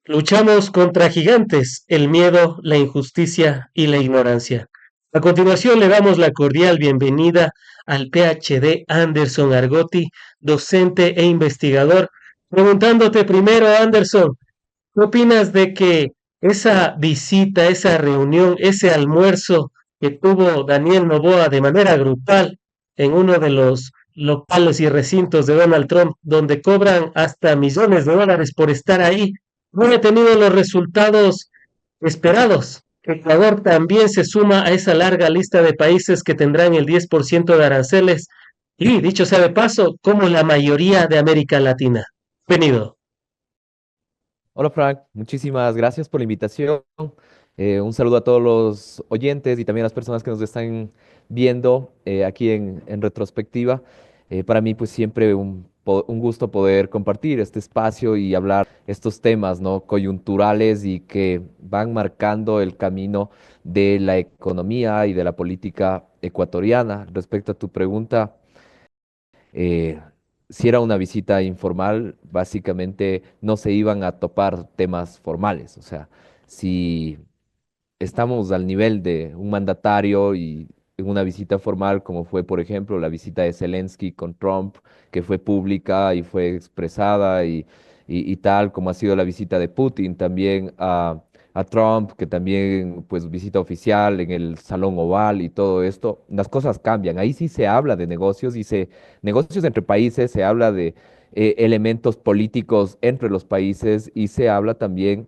Luchamos contra gigantes, el miedo, la injusticia y la ignorancia. A continuación le damos la cordial bienvenida al PhD Anderson Argotti, docente e investigador. Preguntándote primero, Anderson, ¿qué opinas de que esa visita, esa reunión, ese almuerzo que tuvo Daniel Noboa de manera grupal en uno de los locales y recintos de Donald Trump, donde cobran hasta millones de dólares por estar ahí, no haya tenido los resultados esperados? Ecuador también se suma a esa larga lista de países que tendrán el 10% de aranceles y, dicho sea de paso, como la mayoría de América Latina. Bienvenido. Hola Frank, muchísimas gracias por la invitación. Un saludo a todos los oyentes y también a las personas que nos están viendo aquí en retrospectiva. Para mí pues siempre un gusto poder compartir este espacio y hablar estos temas, ¿no? Coyunturales y que van marcando el camino de la economía y de la política ecuatoriana. Respecto a tu pregunta, eh, si era una visita informal, básicamente no se iban a topar temas formales. O sea, si estamos al nivel de un mandatario y en una visita formal, como fue, por ejemplo, la visita de Zelensky con Trump, que fue pública y fue expresada y tal, como ha sido la visita de Putin también a Trump, que también, pues, visita oficial en el Salón Oval y todo esto, las cosas cambian. Ahí sí se habla de negocios negocios entre países, se habla de elementos políticos entre los países y se habla también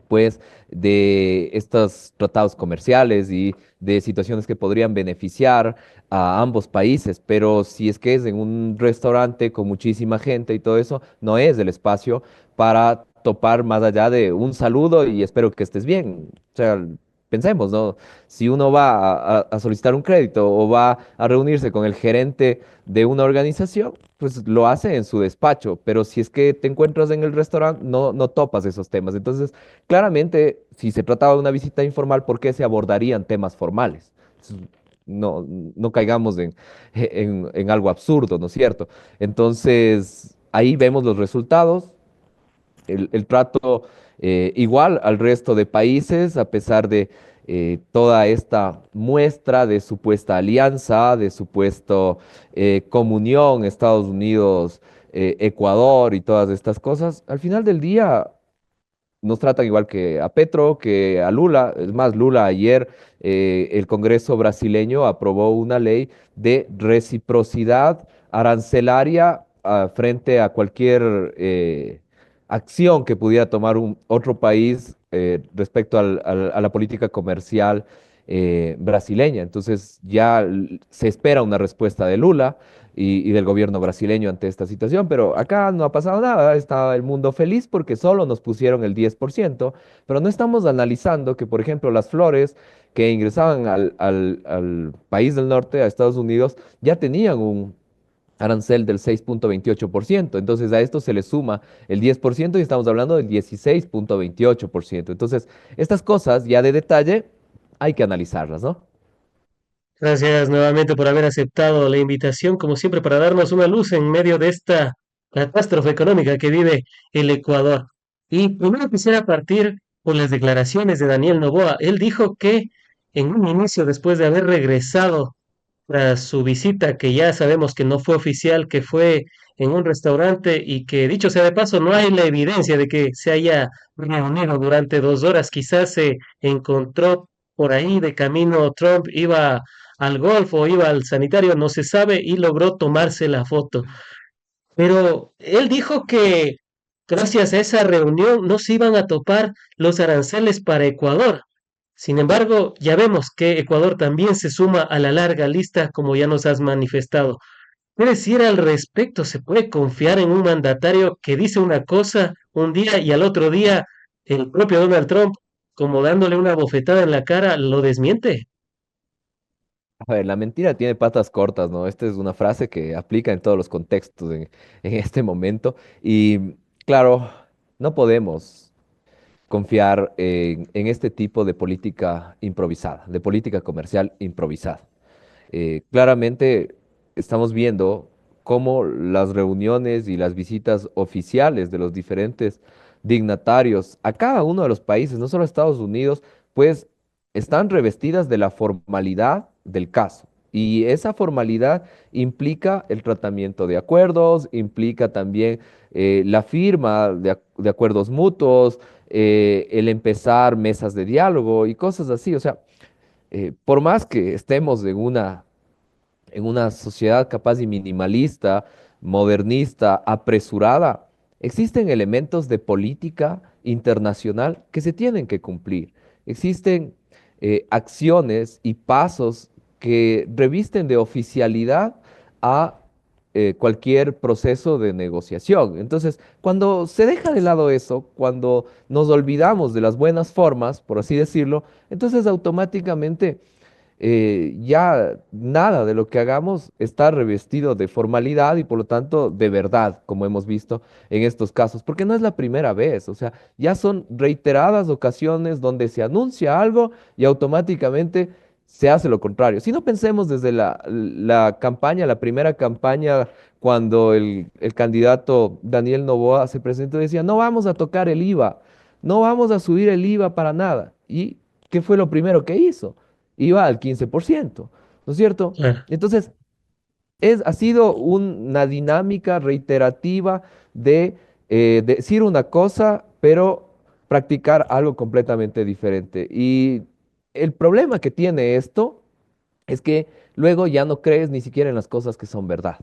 pues de estos tratados comerciales y de situaciones que podrían beneficiar a ambos países, pero si es que es en un restaurante con muchísima gente y todo eso, no es el espacio para topar más allá de un saludo y espero que estés bien. O sea, pensemos, ¿no? Si uno va a solicitar un crédito o va a reunirse con el gerente de una organización, pues lo hace en su despacho, pero si es que te encuentras en el restaurante, no topas esos temas. Entonces, claramente, si se trataba de una visita informal, ¿por qué se abordarían temas formales? No caigamos en algo absurdo, ¿no es cierto? Entonces, ahí vemos los resultados, el trato igual al resto de países, a pesar de toda esta muestra de supuesta alianza, de supuesto comunión, Estados Unidos, Ecuador y todas estas cosas. Al final del día nos tratan igual que a Petro, que a Lula. Es más, Lula ayer, el Congreso brasileño aprobó una ley de reciprocidad arancelaria frente a cualquier acción que pudiera tomar otro país respecto a la política comercial brasileña. Entonces ya se espera una respuesta de Lula y del gobierno brasileño ante esta situación, pero acá no ha pasado nada, está el mundo feliz porque solo nos pusieron el 10%, pero no estamos analizando que, por ejemplo, las flores que ingresaban al país del norte, a Estados Unidos, ya tenían un arancel del 6,28%. Entonces a esto se le suma el 10% y estamos hablando del 16,28%. Entonces, estas cosas ya de detalle hay que analizarlas, ¿no? Gracias nuevamente por haber aceptado la invitación, como siempre, para darnos una luz en medio de esta catástrofe económica que vive el Ecuador. Y primero quisiera partir por las declaraciones de Daniel Noboa. Él dijo que en un inicio, después de haber regresado tras su visita, que ya sabemos que no fue oficial, que fue en un restaurante y que, dicho sea de paso, no hay la evidencia de que se haya reunido durante 2 horas. Quizás se encontró por ahí de camino Trump, iba al golf o iba al sanitario, no se sabe, y logró tomarse la foto. Pero él dijo que gracias a esa reunión no se iban a topar los aranceles para Ecuador. Sin embargo, ya vemos que Ecuador también se suma a la larga lista, como ya nos has manifestado. ¿Qué decir al respecto? ¿Se puede confiar en un mandatario que dice una cosa un día y al otro día el propio Donald Trump, como dándole una bofetada en la cara, lo desmiente? A ver, la mentira tiene patas cortas, ¿no? Esta es una frase que aplica en todos los contextos en este momento. Y claro, no podemos confiar en este tipo de política improvisada, de política comercial improvisada. Claramente estamos viendo cómo las reuniones y las visitas oficiales de los diferentes dignatarios a cada uno de los países, no solo a Estados Unidos, pues están revestidas de la formalidad del caso. Y esa formalidad implica el tratamiento de acuerdos, implica también la firma de acuerdos mutuos, el empezar mesas de diálogo y cosas así. O sea, por más que estemos en una sociedad capaz y minimalista, modernista, apresurada, existen elementos de política internacional que se tienen que cumplir. Existen acciones y pasos que revisten de oficialidad a cualquier proceso de negociación. Entonces, cuando se deja de lado eso, cuando nos olvidamos de las buenas formas, por así decirlo, entonces automáticamente ya nada de lo que hagamos está revestido de formalidad y por lo tanto de verdad, como hemos visto en estos casos, porque no es la primera vez, o sea, ya son reiteradas ocasiones donde se anuncia algo y automáticamente se hace lo contrario. Si no pensemos desde la campaña, la primera campaña, cuando el candidato Daniel Noboa se presentó y decía, no vamos a tocar el IVA, no vamos a subir el IVA para nada. ¿Y qué fue lo primero que hizo? Iba al 15%, ¿no es cierto? Claro. Entonces, ha sido una dinámica reiterativa de decir una cosa, pero practicar algo completamente diferente. Y el problema que tiene esto es que luego ya no crees ni siquiera en las cosas que son verdad.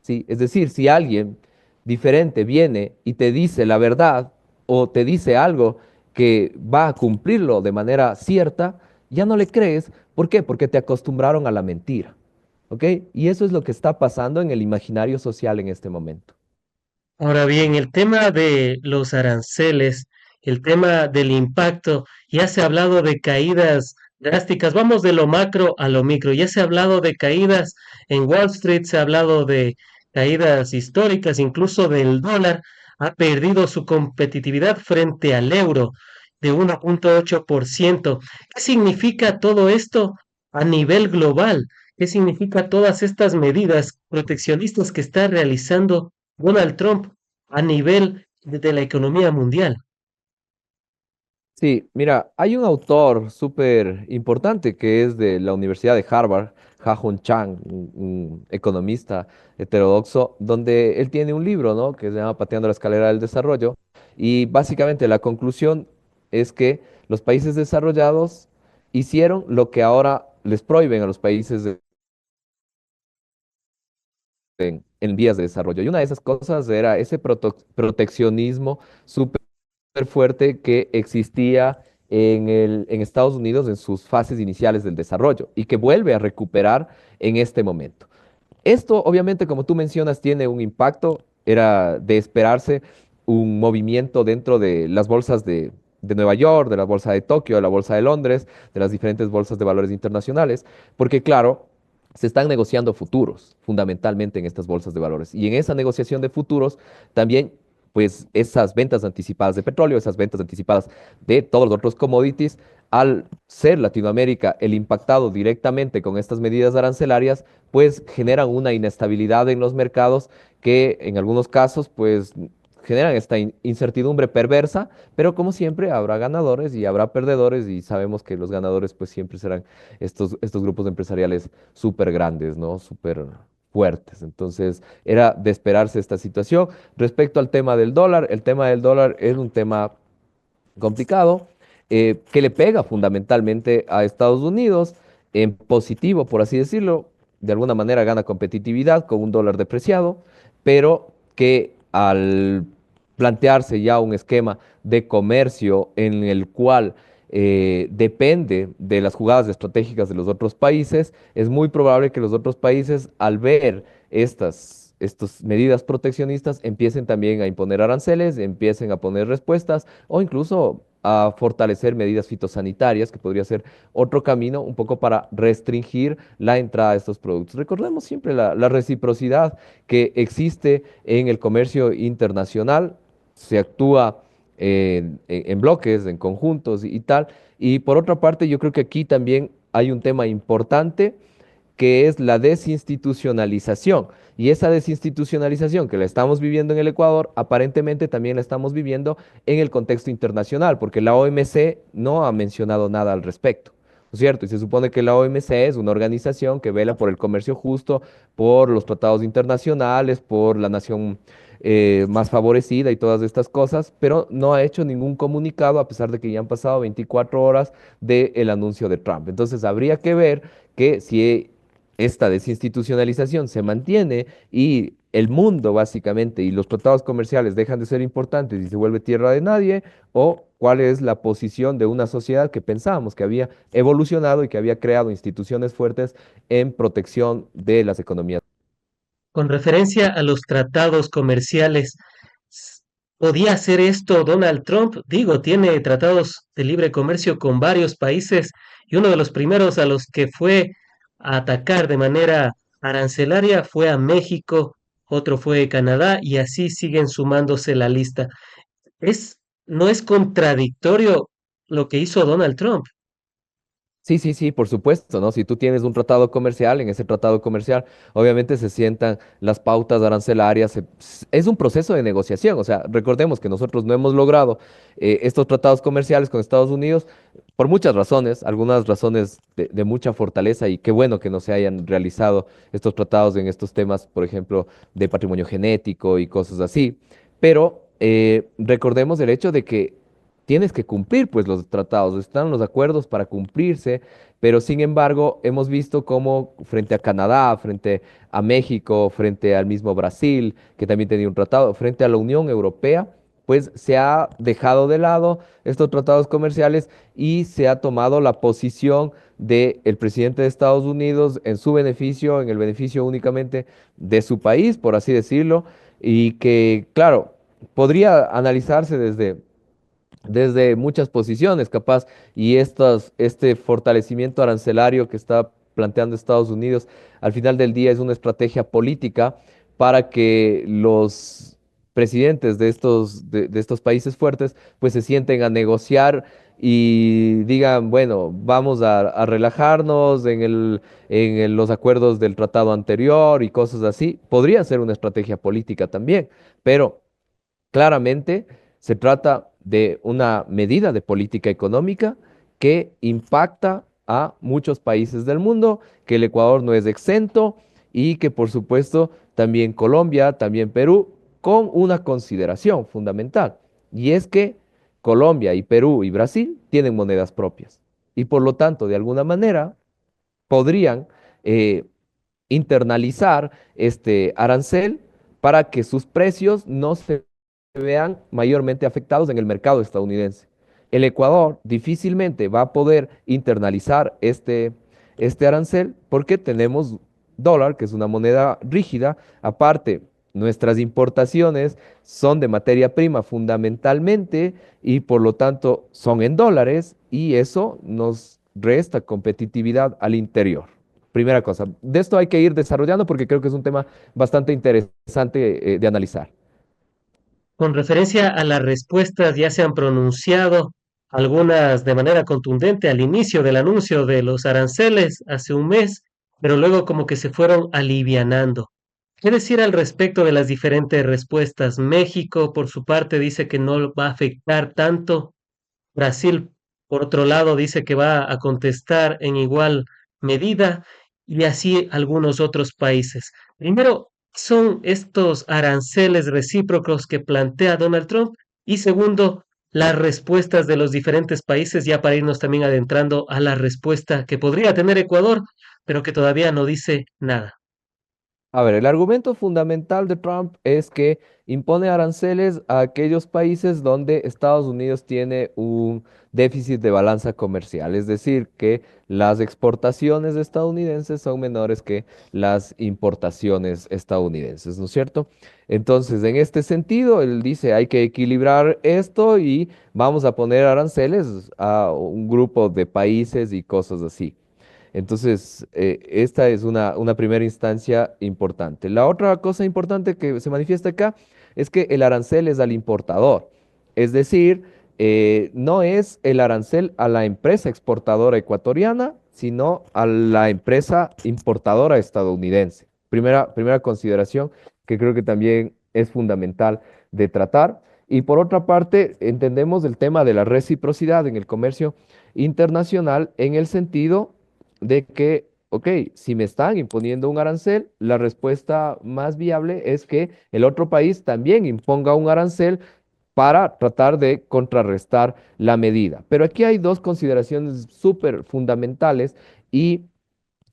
¿Sí? Es decir, si alguien diferente viene y te dice la verdad o te dice algo que va a cumplirlo de manera cierta, ya no le crees. ¿Por qué? Porque te acostumbraron a la mentira. ¿Ok? Y eso es lo que está pasando en el imaginario social en este momento. Ahora bien, el tema de los aranceles, el tema del impacto, ya se ha hablado de caídas drásticas. Vamos de lo macro a lo micro. Ya se ha hablado de caídas en Wall Street, se ha hablado de caídas históricas, incluso del dólar ha perdido su competitividad frente al euro de 1,8%. ¿Qué significa todo esto a nivel global? ¿Qué significa todas estas medidas proteccionistas que está realizando Donald Trump a nivel de la economía mundial? Sí, mira, hay un autor súper importante que es de la Universidad de Harvard, Ha-Joon Chang, un economista heterodoxo, donde él tiene un libro, ¿no? Que se llama Pateando la escalera del desarrollo. Y básicamente la conclusión es que los países desarrollados hicieron lo que ahora les prohíben a los países en vías de desarrollo. Y una de esas cosas era ese proteccionismo súper fuerte que existía en Estados Unidos en sus fases iniciales del desarrollo y que vuelve a recuperar en este momento. Esto, obviamente, como tú mencionas, tiene un impacto. Era de esperarse un movimiento dentro de las bolsas de Nueva York, de la bolsa de Tokio, de la bolsa de Londres, de las diferentes bolsas de valores internacionales, porque claro, se están negociando futuros, fundamentalmente en estas bolsas de valores. Y en esa negociación de futuros también pues esas ventas anticipadas de petróleo, esas ventas anticipadas de todos los otros commodities, al ser Latinoamérica el impactado directamente con estas medidas arancelarias, pues generan una inestabilidad en los mercados que en algunos casos pues generan esta incertidumbre perversa, pero como siempre habrá ganadores y habrá perdedores y sabemos que los ganadores pues siempre serán estos grupos empresariales súper grandes, ¿no? Súper fuertes. Entonces era de esperarse esta situación. Respecto al tema del dólar, el tema del dólar es un tema complicado, que le pega fundamentalmente a Estados Unidos en positivo, por así decirlo. De alguna manera gana competitividad con un dólar depreciado, pero que al plantearse ya un esquema de comercio en el cual depende de las jugadas estratégicas de los otros países, es muy probable que los otros países, al ver estas medidas proteccionistas, empiecen también a imponer aranceles, empiecen a poner respuestas o incluso a fortalecer medidas fitosanitarias, que podría ser otro camino un poco para restringir la entrada de estos productos. Recordemos siempre la reciprocidad que existe en el comercio internacional, se actúa en bloques, en conjuntos y tal. Y por otra parte, yo creo que aquí también hay un tema importante que es la desinstitucionalización. Y esa desinstitucionalización que la estamos viviendo en el Ecuador, aparentemente también la estamos viviendo en el contexto internacional, porque la OMC no ha mencionado nada al respecto. ¿No es cierto? Y se supone que la OMC es una organización que vela por el comercio justo, por los tratados internacionales, por la nación más favorecida y todas estas cosas, pero no ha hecho ningún comunicado a pesar de que ya han pasado 24 horas del anuncio de Trump. Entonces habría que ver que si esta desinstitucionalización se mantiene y el mundo básicamente y los tratados comerciales dejan de ser importantes y se vuelve tierra de nadie, o cuál es la posición de una sociedad que pensábamos que había evolucionado y que había creado instituciones fuertes en protección de las economías. Con referencia a los tratados comerciales, s- ¿podía hacer esto Donald Trump? Digo, tiene tratados de libre comercio con varios países y uno de los primeros a los que fue a atacar de manera arancelaria fue a México, otro fue Canadá y así siguen sumándose la lista. ¿No es contradictorio lo que hizo Donald Trump? Sí, sí, sí, por supuesto, ¿no? Si tú tienes un tratado comercial, en ese tratado comercial, obviamente se sientan las pautas arancelarias, es un proceso de negociación, o sea, recordemos que nosotros no hemos logrado estos tratados comerciales con Estados Unidos por muchas razones, algunas razones de mucha fortaleza y qué bueno que no se hayan realizado estos tratados en estos temas, por ejemplo, de patrimonio genético y cosas así, pero recordemos el hecho de que tienes que cumplir pues los tratados, están los acuerdos para cumplirse, pero sin embargo hemos visto cómo frente a Canadá, frente a México, frente al mismo Brasil, que también tenía un tratado, frente a la Unión Europea, pues se ha dejado de lado estos tratados comerciales y se ha tomado la posición del presidente de Estados Unidos en su beneficio, en el beneficio únicamente de su país, por así decirlo, y que, claro, podría analizarse desde muchas posiciones, capaz, y este fortalecimiento arancelario que está planteando Estados Unidos, al final del día es una estrategia política para que los presidentes de estos países fuertes pues se sienten a negociar y digan, bueno, vamos a relajarnos los acuerdos del tratado anterior y cosas así. Podría ser una estrategia política también, pero claramente se trata de una medida de política económica que impacta a muchos países del mundo, que el Ecuador no es exento y que por supuesto también Colombia, también Perú, con una consideración fundamental, y es que Colombia y Perú y Brasil tienen monedas propias y por lo tanto de alguna manera podrían eh, internalizar este arancel para que sus precios no se vean mayormente afectados en el mercado estadounidense. El Ecuador difícilmente va a poder internalizar este arancel porque tenemos dólar, que es una moneda rígida. Aparte, nuestras importaciones son de materia prima fundamentalmente y por lo tanto son en dólares y eso nos resta competitividad al interior. Primera cosa, de esto hay que ir desarrollando porque creo que es un tema bastante interesante de analizar. Con referencia a las respuestas, ya se han pronunciado algunas de manera contundente al inicio del anuncio de los aranceles hace un mes, pero luego como que se fueron alivianando. ¿Qué decir al respecto de las diferentes respuestas? México, por su parte, dice que no va a afectar tanto. Brasil, por otro lado, dice que va a contestar en igual medida y así algunos otros países. Primero, son estos aranceles recíprocos que plantea Donald Trump y segundo, las respuestas de los diferentes países, ya para irnos también adentrando a la respuesta que podría tener Ecuador, pero que todavía no dice nada. A ver, el argumento fundamental de Trump es que impone aranceles a aquellos países donde Estados Unidos tiene un déficit de balanza comercial, es decir, que las exportaciones estadounidenses son menores que las importaciones estadounidenses, ¿no es cierto? Entonces, en este sentido, él dice, hay que equilibrar esto y vamos a poner aranceles a un grupo de países y cosas así. Entonces, esta es una primera instancia importante. La otra cosa importante que se manifiesta acá es que el arancel es al importador. Es decir, no es el arancel a la empresa exportadora ecuatoriana, sino a la empresa importadora estadounidense. Primera consideración que creo que también es fundamental de tratar. Y por otra parte, entendemos el tema de la reciprocidad en el comercio internacional en el sentido de que, ok, si me están imponiendo un arancel, la respuesta más viable es que el otro país también imponga un arancel para tratar de contrarrestar la medida. Pero aquí hay dos consideraciones súper fundamentales y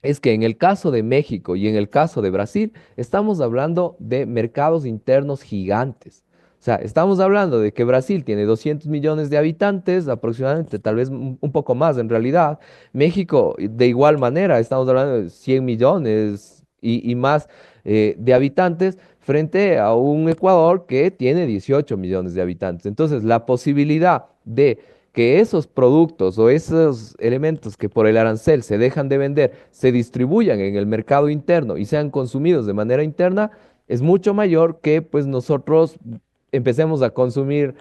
es que en el caso de México y en el caso de Brasil, estamos hablando de mercados internos gigantes. O sea, estamos hablando de que Brasil tiene 200 millones de habitantes, aproximadamente, tal vez un poco más en realidad. México, de igual manera, estamos hablando de 100 millones y más de habitantes frente a un Ecuador que tiene 18 millones de habitantes. Entonces, la posibilidad de que esos productos o esos elementos que por el arancel se dejan de vender se distribuyan en el mercado interno y sean consumidos de manera interna, es mucho mayor que pues nosotros empecemos a consumir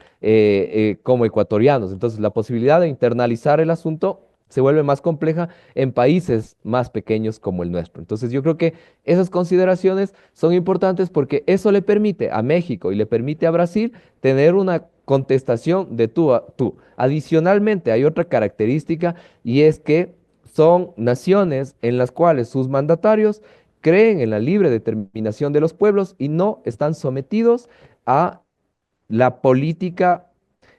como ecuatorianos. Entonces, la posibilidad de internalizar el asunto se vuelve más compleja en países más pequeños como el nuestro. Entonces, yo creo que esas consideraciones son importantes porque eso le permite a México y le permite a Brasil tener una contestación de tú a tú. Adicionalmente, hay otra característica y es que son naciones en las cuales sus mandatarios creen en la libre determinación de los pueblos y no están sometidos a la política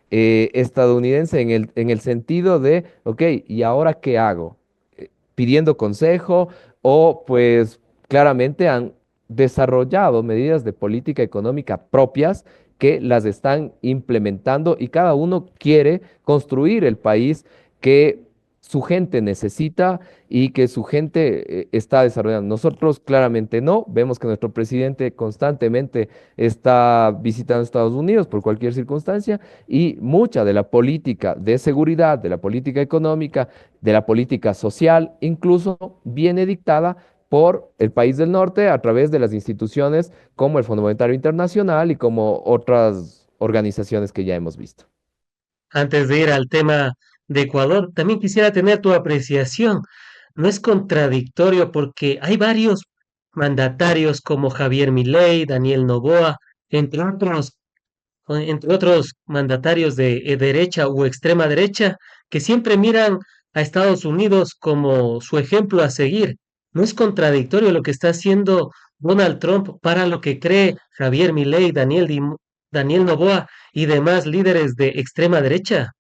estadounidense en el sentido de, ok, ¿y ahora qué hago? Pidiendo consejo o pues claramente han desarrollado medidas de política económica propias que las están implementando y cada uno quiere construir el país que su gente necesita y que su gente está desarrollando. Nosotros claramente no, vemos que nuestro presidente constantemente está visitando Estados Unidos por cualquier circunstancia y mucha de la política de seguridad, de la política económica, de la política social, incluso viene dictada por el país del norte a través de las instituciones como el Fondo Monetario Internacional y como otras organizaciones que ya hemos visto. Antes de ir al tema de Ecuador, también quisiera tener tu apreciación. No es contradictorio porque hay varios mandatarios como Javier Milei, Daniel Noboa, entre otros, entre otros mandatarios de derecha u extrema derecha, que siempre miran a Estados Unidos como su ejemplo a seguir. ¿No es contradictorio lo que está haciendo Donald Trump para lo que cree Javier Milei, Daniel Noboa y demás líderes de extrema derecha?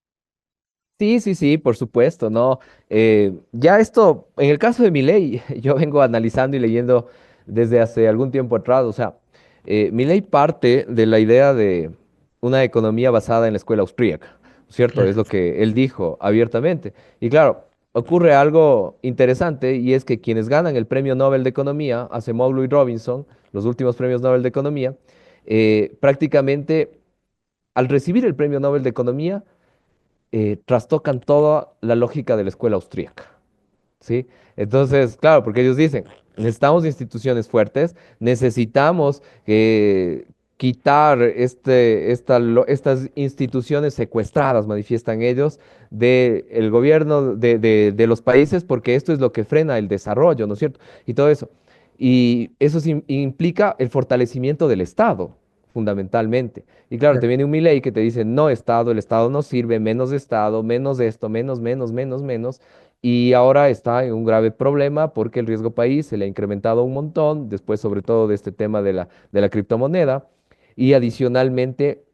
Sí, sí, sí, por supuesto, ¿no? Ya esto, en el caso de Milei, yo vengo analizando y leyendo desde hace algún tiempo atrás, o sea, Milei parte de la idea de una economía basada en la escuela austríaca, ¿cierto? Es Claro, lo que él dijo abiertamente. Y claro, ocurre algo interesante y es que quienes ganan el premio Nobel de Economía, Acemoglu y Robinson, los últimos premios Nobel de Economía, prácticamente al recibir el premio Nobel de Economía, trastocan toda la lógica de la escuela austríaca, ¿sí? Entonces, claro, porque ellos dicen, necesitamos instituciones fuertes, necesitamos quitar estas instituciones secuestradas, manifiestan ellos, del gobierno de los países, porque esto es lo que frena el desarrollo, ¿no es cierto? Y todo eso. Y eso implica el fortalecimiento del Estado, fundamentalmente. Y claro, te claro. viene un Milei que te dice, no Estado, el Estado no sirve, menos Estado, menos esto, menos, menos, menos, menos. Y ahora está en un grave problema porque el riesgo país se le ha incrementado un montón, después sobre todo de este tema de la criptomoneda. Y adicionalmente,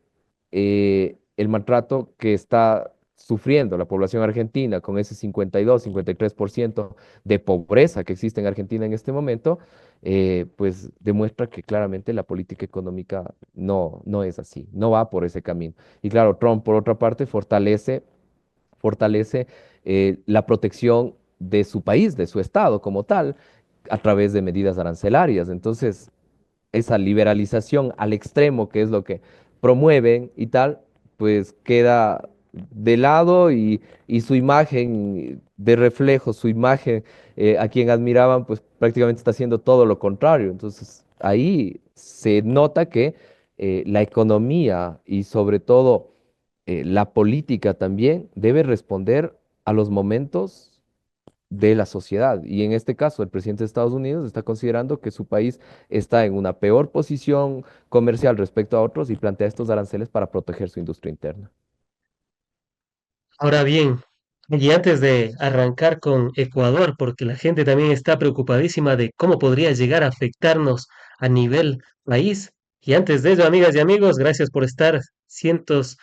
el maltrato que está sufriendo la población argentina con ese 52-53% de pobreza que existe en Argentina en este momento, pues demuestra que claramente la política económica no es así, no va por ese camino. Y claro, Trump, por otra parte, fortalece la protección de su país, de su estado como tal, a través de medidas arancelarias. Entonces, esa liberalización al extremo, que es lo que promueven y tal, pues queda de lado y su imagen de reflejo, su imagen a quien admiraban, pues prácticamente está haciendo todo lo contrario. Entonces, ahí se nota que la economía y sobre todo la política también debe responder a los momentos de la sociedad. Y en este caso, el presidente de Estados Unidos está considerando que su país está en una peor posición comercial respecto a otros y plantea estos aranceles para proteger su industria interna. Ahora bien, y antes de arrancar con Ecuador, porque la gente también está preocupadísima de cómo podría llegar a afectarnos a nivel país. Y antes de ello, amigas y amigos, gracias por estar cientos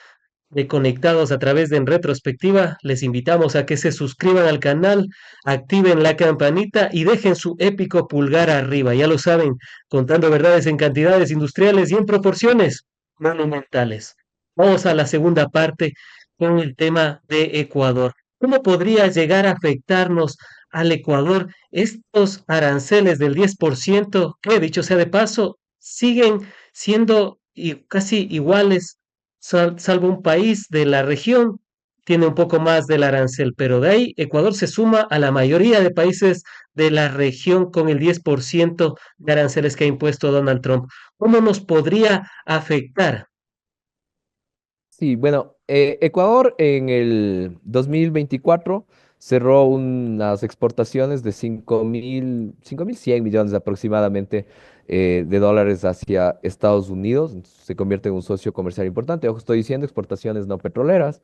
de conectados a través de En Retrospectiva. Les invitamos a que se suscriban al canal, activen la campanita y dejen su épico pulgar arriba. Ya lo saben, contando verdades en cantidades industriales y en proporciones monumentales. Vamos a la segunda parte con el tema de Ecuador. ¿Cómo podría llegar a afectarnos al Ecuador estos aranceles del 10% que, dicho sea de paso, siguen siendo casi iguales, salvo un país de la región tiene un poco más del arancel, pero de ahí Ecuador se suma a la mayoría de países de la región con el 10% de aranceles que ha impuesto Donald Trump? ¿Cómo nos podría afectar? Sí, bueno, Ecuador en el 2024 cerró unas exportaciones de 5.100 millones aproximadamente de dólares hacia Estados Unidos. Entonces, se convierte en un socio comercial importante. Ojo, estoy diciendo exportaciones no petroleras,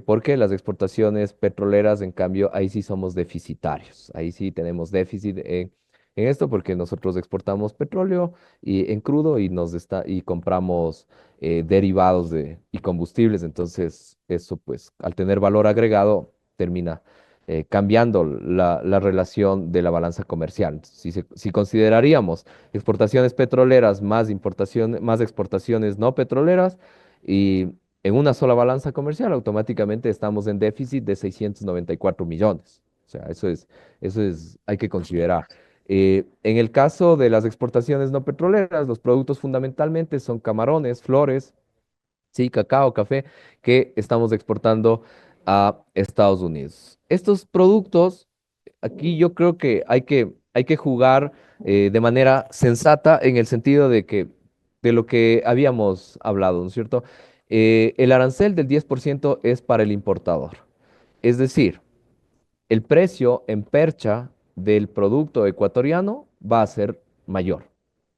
porque las exportaciones petroleras, en cambio, ahí sí somos deficitarios. Ahí sí tenemos déficit en esto porque nosotros exportamos petróleo y, en crudo y compramos derivados y combustibles. Entonces, eso pues al tener valor agregado termina cambiando la relación de la balanza comercial. Entonces, si consideraríamos exportaciones petroleras más importaciones, más exportaciones no petroleras y en una sola balanza comercial, automáticamente estamos en déficit de 694 millones. O sea, hay que considerar. En el caso de las exportaciones no petroleras, los productos fundamentalmente son camarones, flores, sí, cacao, café, que estamos exportando a Estados Unidos. Estos productos, aquí yo creo que hay que jugar de manera sensata en el sentido de lo que habíamos hablado, ¿no es cierto? El arancel del 10% es para el importador. Es decir, el precio en percha del producto ecuatoriano va a ser mayor,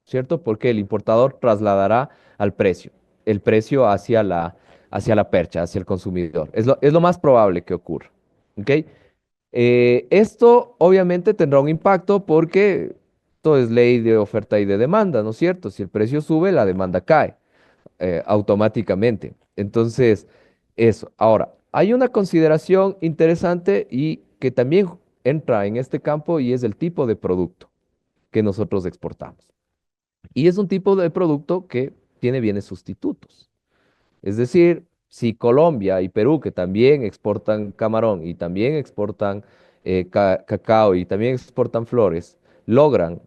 ¿cierto? Porque el importador trasladará al precio, el precio hacia la percha, hacia el consumidor. Es lo más probable que ocurra, ¿ok? Esto obviamente tendrá un impacto porque todo es ley de oferta y de demanda, ¿no es cierto? Si el precio sube, la demanda cae automáticamente. Entonces, eso. Ahora, hay una consideración interesante y que también entra en este campo y es el tipo de producto que nosotros exportamos. Y es un tipo de producto que tiene bienes sustitutos. Es decir, si Colombia y Perú, que también exportan camarón y también exportan cacao y también exportan flores, logran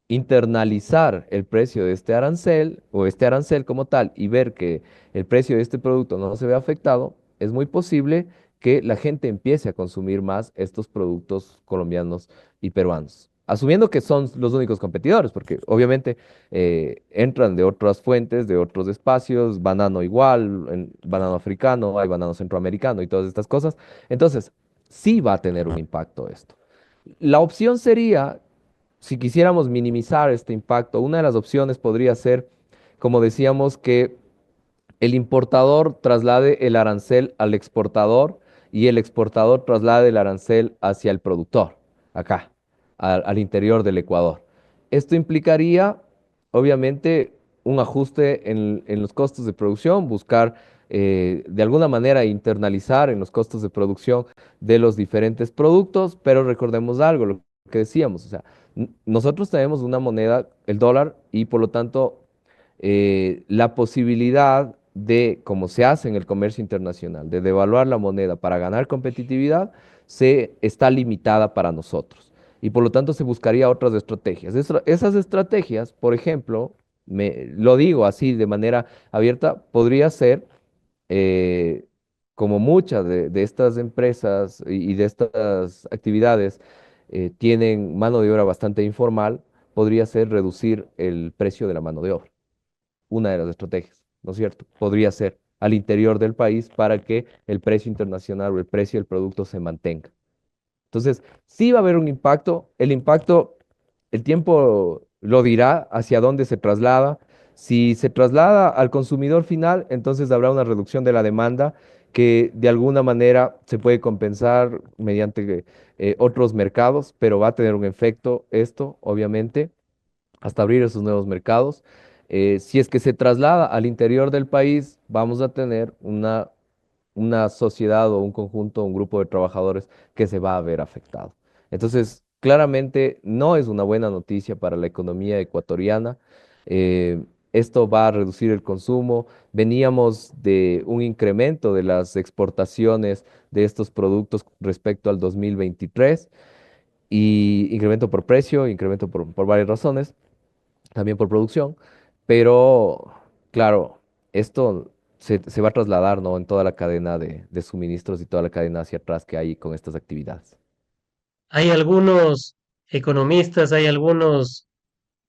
internalizar el precio de este arancel o este arancel como tal y ver que el precio de este producto no se ve afectado, es muy posible que la gente empiece a consumir más estos productos colombianos y peruanos. Asumiendo que son los únicos competidores, porque obviamente entran de otras fuentes, de otros espacios, banano igual, banano africano, hay banano centroamericano y todas estas cosas. Entonces, sí va a tener un impacto esto. La opción sería, si quisiéramos minimizar este impacto, una de las opciones podría ser, como decíamos, que el importador traslade el arancel al exportador y el exportador traslade el arancel hacia el productor, acá, al interior del Ecuador. Esto implicaría, obviamente, un ajuste en los costos de producción, buscar de alguna manera internalizar en los costos de producción de los diferentes productos, pero recordemos algo, lo que decíamos, o sea, nosotros tenemos una moneda, el dólar, y por lo tanto la posibilidad de, como se hace en el comercio internacional, de devaluar la moneda para ganar competitividad, se está limitada para nosotros. Y por lo tanto se buscaría otras estrategias. Esas estrategias, por ejemplo, lo digo así de manera abierta, podría ser eh, como muchas de estas empresas y de estas actividades tienen mano de obra bastante informal, podría ser reducir el precio de la mano de obra, una de las estrategias, ¿no es cierto? Podría ser al interior del país para que el precio internacional o el precio del producto se mantenga. Entonces, sí va a haber un impacto. El impacto, el tiempo lo dirá hacia dónde se traslada. Si se traslada al consumidor final, entonces habrá una reducción de la demanda que de alguna manera se puede compensar mediante otros mercados, pero va a tener un efecto esto, obviamente, hasta abrir esos nuevos mercados. Si es que se traslada al interior del país, vamos a tener una sociedad o un conjunto, un grupo de trabajadores que se va a ver afectado. Entonces, claramente no es una buena noticia para la economía ecuatoriana. Eh, Esto va a reducir el consumo. Veníamos de un incremento de las exportaciones de estos productos respecto al 2023 y incremento por precio, incremento por varias razones, también por producción, pero claro, esto se va a trasladar, ¿no? En toda la cadena de suministros y toda la cadena hacia atrás que hay con estas actividades. Hay algunos economistas, hay algunos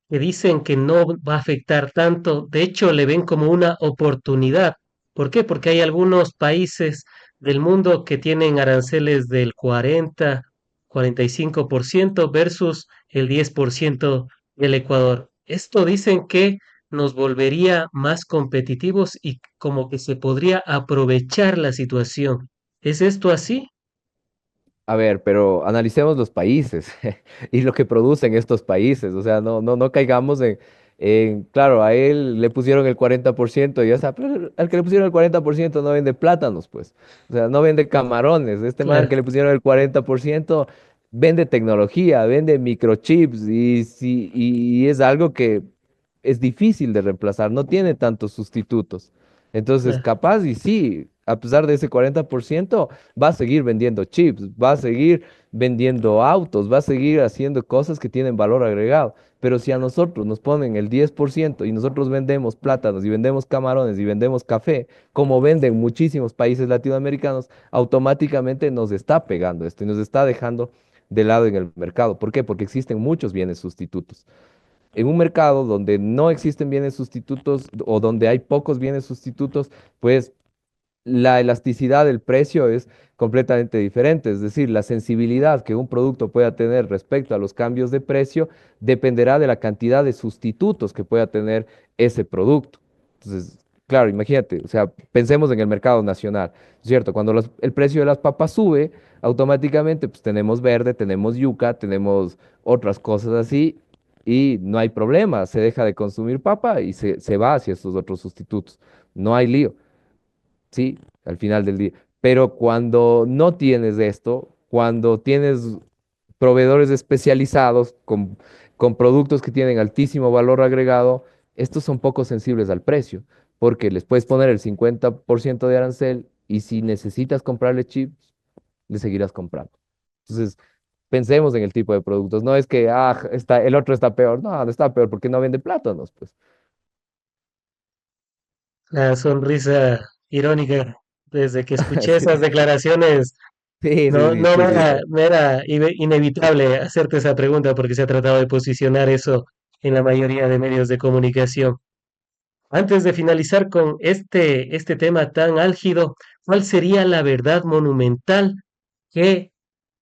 que dicen que no va a afectar tanto, de hecho le ven como una oportunidad. ¿Por qué? Porque hay algunos países del mundo que tienen aranceles del 40, 45% versus el 10% del Ecuador. Esto dicen que nos volvería más competitivos y como que se podría aprovechar la situación. ¿Es esto así? A ver, pero analicemos los países y lo que producen estos países. O sea, no caigamos claro, a él le pusieron el 40% y ya está, pero al que le pusieron el 40% no vende plátanos, pues. O sea, no vende camarones. Este man Claro, que le pusieron el 40% vende tecnología, vende microchips y es algo que es difícil de reemplazar, no tiene tantos sustitutos. Entonces, claro. capaz y sí, a pesar de ese 40% va a seguir vendiendo chips, va a seguir vendiendo autos, va a seguir haciendo cosas que tienen valor agregado. Pero si a nosotros nos ponen el 10% y nosotros vendemos plátanos y vendemos camarones y vendemos café, como venden muchísimos países latinoamericanos, automáticamente nos está pegando esto y nos está dejando de lado en el mercado. ¿Por qué? Porque existen muchos bienes sustitutos. En un mercado donde no existen bienes sustitutos o donde hay pocos bienes sustitutos, pues la elasticidad del precio es completamente diferente, es decir, la sensibilidad que un producto pueda tener respecto a los cambios de precio dependerá de la cantidad de sustitutos que pueda tener ese producto. Entonces, claro, imagínate, o sea, pensemos en el mercado nacional, ¿cierto? Cuando el precio de las papas sube, automáticamente pues tenemos verde, tenemos yuca, tenemos otras cosas así y no hay problema, se deja de consumir papa y se va hacia estos otros sustitutos, no hay lío. Sí, al final del día. Pero cuando no tienes esto, cuando tienes proveedores especializados con productos que tienen altísimo valor agregado, estos son poco sensibles al precio, porque les puedes poner el 50% de arancel y si necesitas comprarle chips, le seguirás comprando. Entonces, pensemos en el tipo de productos. No es que, el otro está peor. No, no está peor porque no vende plátanos, pues. La sonrisa irónica desde que escuché Sí, esas declaraciones. sí, No, sí, no sí, sí. me era inevitable hacerte esa pregunta porque se ha tratado de posicionar eso en la mayoría de medios de comunicación. Antes de finalizar con este tema tan álgido, ¿cuál sería la verdad monumental que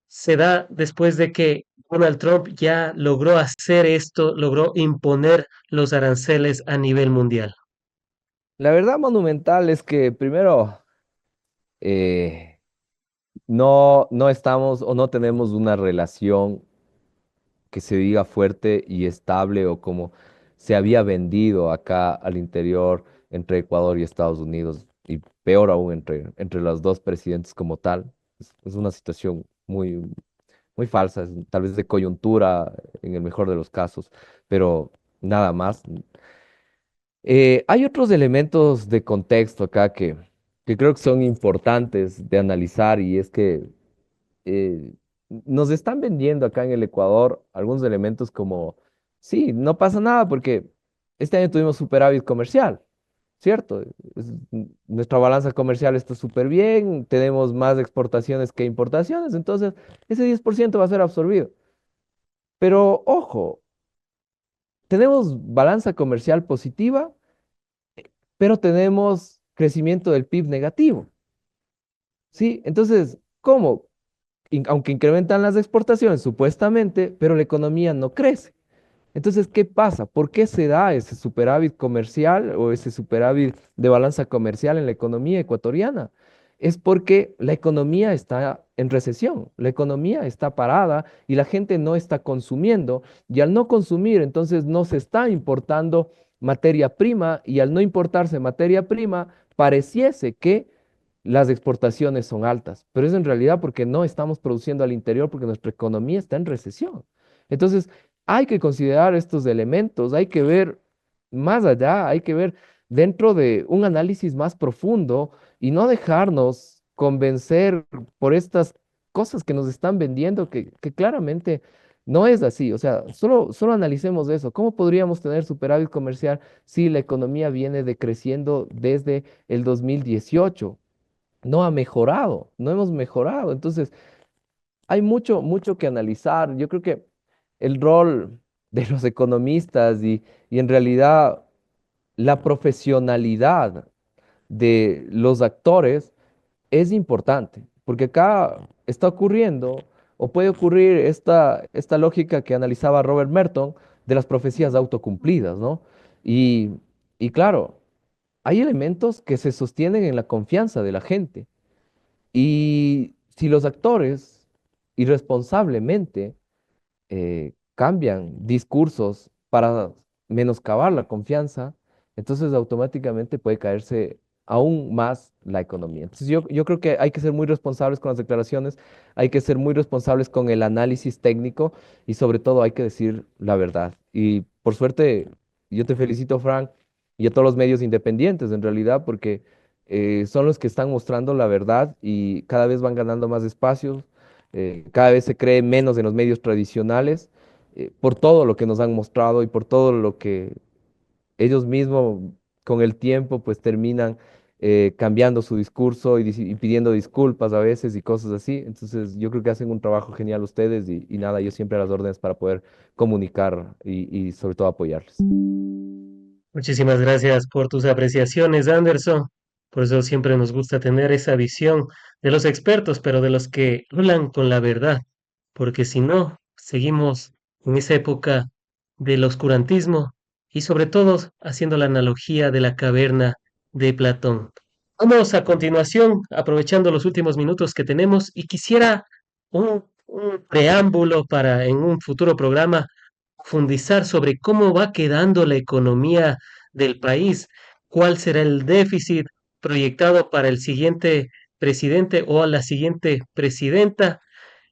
se da después de que Donald Trump ya logró hacer esto, logró imponer los aranceles a nivel mundial? La verdad monumental es que primero eh, no estamos o no tenemos una relación que se diga fuerte y estable o como se había vendido acá al interior entre Ecuador y Estados Unidos y peor aún entre los dos presidentes como tal. Es una situación muy falsa, tal vez de coyuntura en el mejor de los casos, pero nada más. Hay otros elementos de contexto acá que creo que son importantes de analizar y es que eh, nos están vendiendo acá en el Ecuador algunos elementos como, sí, no pasa nada porque este año tuvimos superávit comercial, ¿cierto? Nuestra balanza comercial está súper bien, tenemos más exportaciones que importaciones, entonces ese 10% va a ser absorbido. Pero ojo, tenemos balanza comercial positiva, pero tenemos crecimiento del PIB negativo. Sí, entonces, ¿cómo? aunque incrementan las exportaciones supuestamente, pero la economía no crece. Entonces, ¿qué pasa? ¿Por qué se da ese superávit comercial o ese superávit de balanza comercial en la economía ecuatoriana? Es porque la economía está en recesión, la economía está parada y la gente no está consumiendo y al no consumir, entonces no se está importando materia prima y al no importarse materia prima, pareciese que las exportaciones son altas, pero es en realidad porque no estamos produciendo al interior porque nuestra economía está en recesión. Entonces, hay que considerar estos elementos, hay que ver más allá, hay que ver dentro de un análisis más profundo y no dejarnos convencer por estas cosas que nos están vendiendo, que claramente no es así. O sea, solo analicemos eso. ¿Cómo podríamos tener superávit comercial si la economía viene decreciendo desde el 2018? No ha mejorado, no hemos mejorado. Entonces, hay mucho que analizar. Yo creo que el rol de los economistas y en realidad la profesionalidad de los actores es importante, porque acá está ocurriendo o puede ocurrir esta lógica que analizaba Robert Merton de las profecías autocumplidas, ¿no? Y, y claro, hay elementos que se sostienen en la confianza de la gente. Y si los actores irresponsablemente cambian discursos para menoscabar la confianza, entonces automáticamente puede caerse aún más la economía. Entonces yo creo que hay que ser muy responsables con las declaraciones, hay que ser muy responsables con el análisis técnico y sobre todo hay que decir la verdad. Y por suerte, yo te felicito, Frank, y a todos los medios independientes en realidad, porque son los que están mostrando la verdad y cada vez van ganando más espacios, cada vez se cree menos en los medios tradicionales, por todo lo que nos han mostrado y por todo lo que ellos mismos con el tiempo pues terminan cambiando su discurso y pidiendo disculpas a veces y cosas así. Entonces yo creo que hacen un trabajo genial ustedes y nada, yo siempre a las órdenes para poder comunicar y sobre todo apoyarles. Muchísimas gracias por tus apreciaciones, Anderson. Por eso siempre nos gusta tener esa visión de los expertos, pero de los que hablan con la verdad, porque si no, seguimos en esa época del oscurantismo y sobre todo haciendo la analogía de la caverna de Platón. Vamos a continuación, aprovechando los últimos minutos que tenemos, y quisiera un preámbulo para en un futuro programa profundizar sobre cómo va quedando la economía del país, cuál será el déficit proyectado para el siguiente presidente o la siguiente presidenta,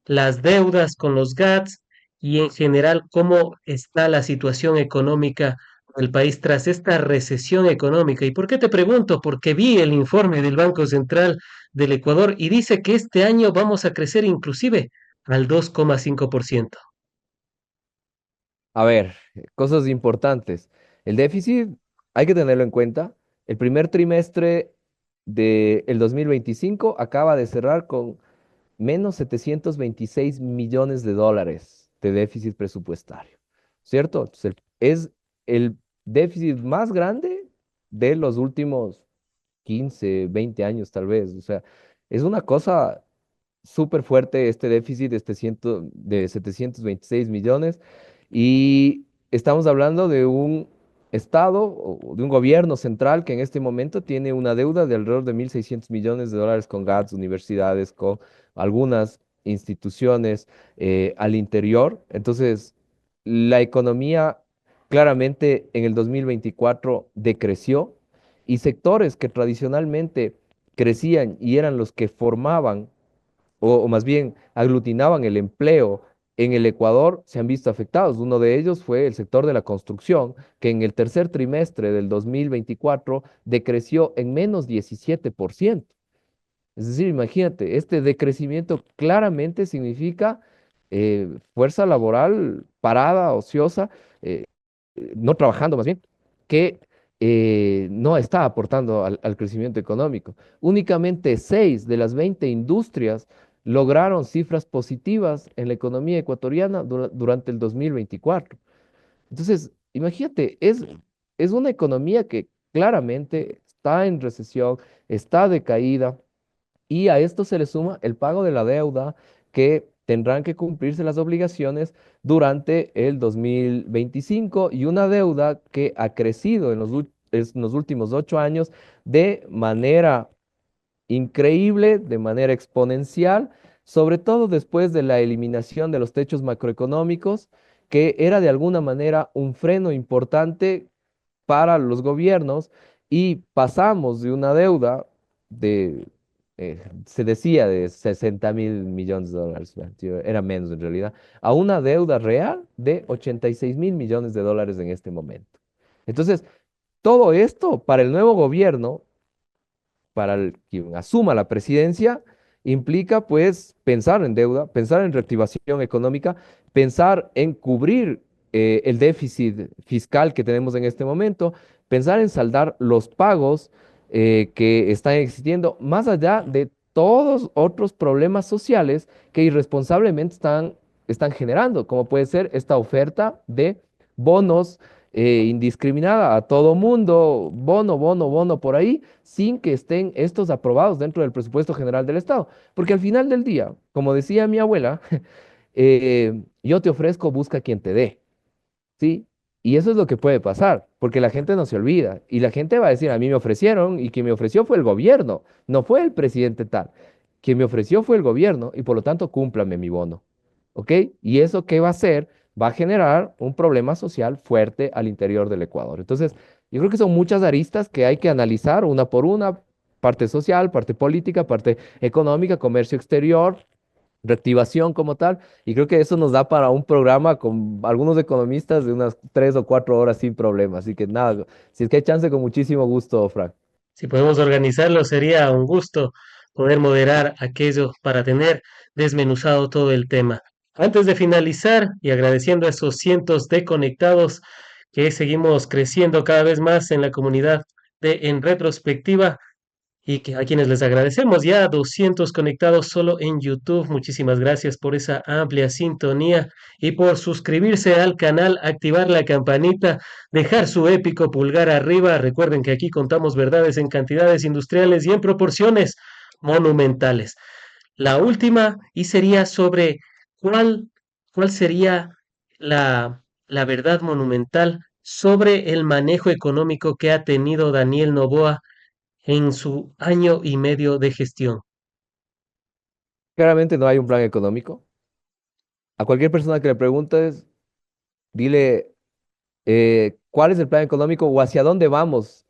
las deudas con los GATS y en general cómo está la situación económica del país tras esta recesión económica. ¿Y por qué te pregunto? Porque vi el informe del Banco Central del Ecuador y dice que este año vamos a crecer inclusive al 2,5%. A ver, cosas importantes. El déficit hay que tenerlo en cuenta. El primer trimestre del 2025 acaba de cerrar con menos 726 millones de dólares de déficit presupuestario, ¿cierto? Entonces, es el déficit más grande de los últimos 15, 20 años tal vez. O sea, es una cosa súper fuerte este déficit de 726 millones y estamos hablando de un estado o de un gobierno central que en este momento tiene una deuda de alrededor de 1.600 millones de dólares con GATS, universidades, con algunas instituciones al interior. Entonces, la economía claramente en el 2024 decreció y sectores que tradicionalmente crecían y eran los que formaban o más bien aglutinaban el empleo en el Ecuador, se han visto afectados. Uno de ellos fue el sector de la construcción, que en el tercer trimestre del 2024 decreció en menos 17%. Es decir, imagínate, este decrecimiento claramente significa fuerza laboral parada, ociosa, eh, no trabajando más bien, que no está aportando al crecimiento económico. Únicamente 6 de las 20 industrias lograron cifras positivas en la economía ecuatoriana durante el 2024. Entonces, imagínate, es una economía que claramente está en recesión, está decaída y a esto se le suma el pago de la deuda que tendrán que cumplirse las obligaciones durante el 2025 y una deuda que ha crecido en los últimos 8 años de manera increíble, de manera exponencial, sobre todo después de la eliminación de los techos macroeconómicos, que era de alguna manera un freno importante para los gobiernos y pasamos de una deuda de, se decía de 60.000 millones de dólares, bueno, tío, era menos en realidad, a una deuda real de 86.000 millones de dólares en este momento. Entonces, todo esto para el nuevo gobierno para quien asuma la presidencia implica pues pensar en deuda, pensar en reactivación económica, pensar en cubrir el déficit fiscal que tenemos en este momento, pensar en saldar los pagos que están existiendo, más allá de todos otros problemas sociales que irresponsablemente están generando, como puede ser esta oferta de bonos indiscriminada a todo mundo, bono, bono, bono por ahí, sin que estén estos aprobados dentro del presupuesto general del Estado. Porque al final del día, como decía mi abuela, yo te ofrezco, busca quien te dé. ¿Sí? Y eso es lo que puede pasar, porque la gente no se olvida y la gente va a decir, a mí me ofrecieron y quien me ofreció fue el gobierno, no fue el presidente tal. Quien me ofreció fue el gobierno y por lo tanto cúmplame mi bono. ¿Ok? ¿Y eso qué va a hacer? Va a generar un problema social fuerte al interior del Ecuador. Entonces, yo creo que son muchas aristas que hay que analizar una por una, parte social, parte política, parte económica, comercio exterior, reactivación como tal, y creo que eso nos da para un programa con algunos economistas de unas 3 o 4 horas sin problema. Así que nada, si es que hay chance, con muchísimo gusto, Frank. Si podemos organizarlo, sería un gusto poder moderar aquello para tener desmenuzado todo el tema. Antes de finalizar y agradeciendo a esos cientos de conectados que seguimos creciendo cada vez más en la comunidad de En Retrospectiva, y que a quienes les agradecemos ya 200 conectados solo en YouTube. Muchísimas gracias por esa amplia sintonía y por suscribirse al canal, activar la campanita, dejar su épico pulgar arriba. Recuerden que aquí contamos verdades en cantidades industriales y en proporciones monumentales. La última y sería sobre cuál, cuál sería la verdad monumental sobre el manejo económico que ha tenido Daniel Noboa en su año y medio de gestión. Claramente no hay un plan económico. A cualquier persona que le preguntes, dile cuál es el plan económico o hacia dónde vamos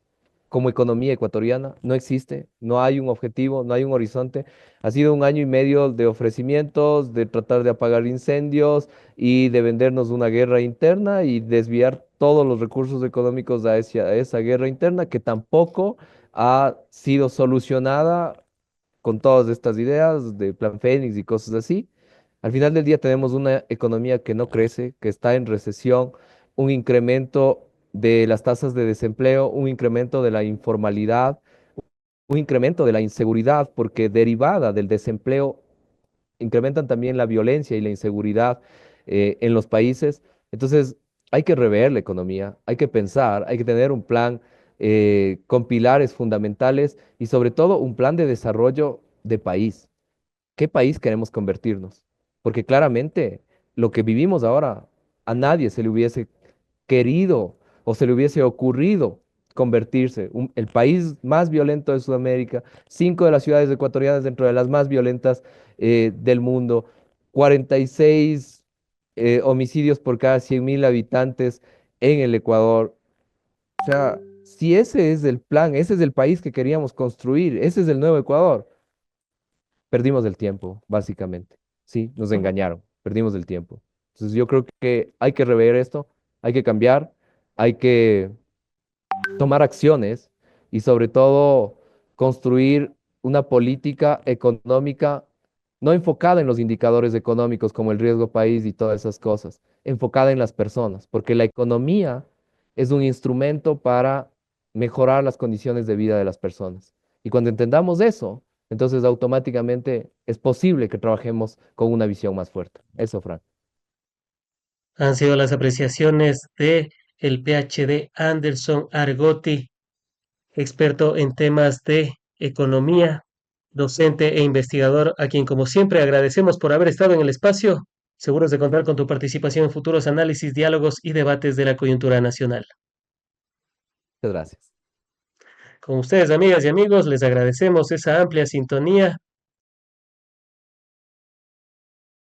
como economía ecuatoriana. No existe, no hay un objetivo, no hay un horizonte. Ha sido un año y medio de ofrecimientos, de tratar de apagar incendios y de vendernos una guerra interna y desviar todos los recursos económicos a esa guerra interna que tampoco ha sido solucionada con todas estas ideas de Plan Fénix y cosas así. Al final del día tenemos una economía que no crece, que está en recesión, un incremento de las tasas de desempleo, un incremento de la informalidad, un incremento de la inseguridad, porque derivada del desempleo incrementan también la violencia y la inseguridad en los países. Entonces, hay que rever la economía, hay que pensar, hay que tener un plan con pilares fundamentales y sobre todo un plan de desarrollo de país. ¿Qué país queremos convertirnos? Porque claramente lo que vivimos ahora a nadie se le hubiese querido o se le hubiese ocurrido convertirse. El país más violento de Sudamérica, 5 de las ciudades ecuatorianas dentro de las más violentas del mundo, 46 homicidios por cada 100.000 habitantes en el Ecuador. O sea, si ese es el plan, ese es el país que queríamos construir, ese es el nuevo Ecuador, perdimos el tiempo, básicamente. Sí, nos engañaron, perdimos el tiempo. Entonces yo creo que hay que rever esto, hay que cambiar, hay que tomar acciones y sobre todo construir una política económica no enfocada en los indicadores económicos como el riesgo país y todas esas cosas, enfocada en las personas, porque la economía es un instrumento para mejorar las condiciones de vida de las personas. Y cuando entendamos eso, entonces automáticamente es posible que trabajemos con una visión más fuerte. Eso, Frank. Han sido las apreciaciones de el PhD Anderson Argotti, experto en temas de economía, docente e investigador, a quien como siempre agradecemos por haber estado en el espacio, seguros de contar con tu participación en futuros análisis, diálogos y debates de la coyuntura nacional. Muchas gracias. Con ustedes, amigas y amigos, les agradecemos esa amplia sintonía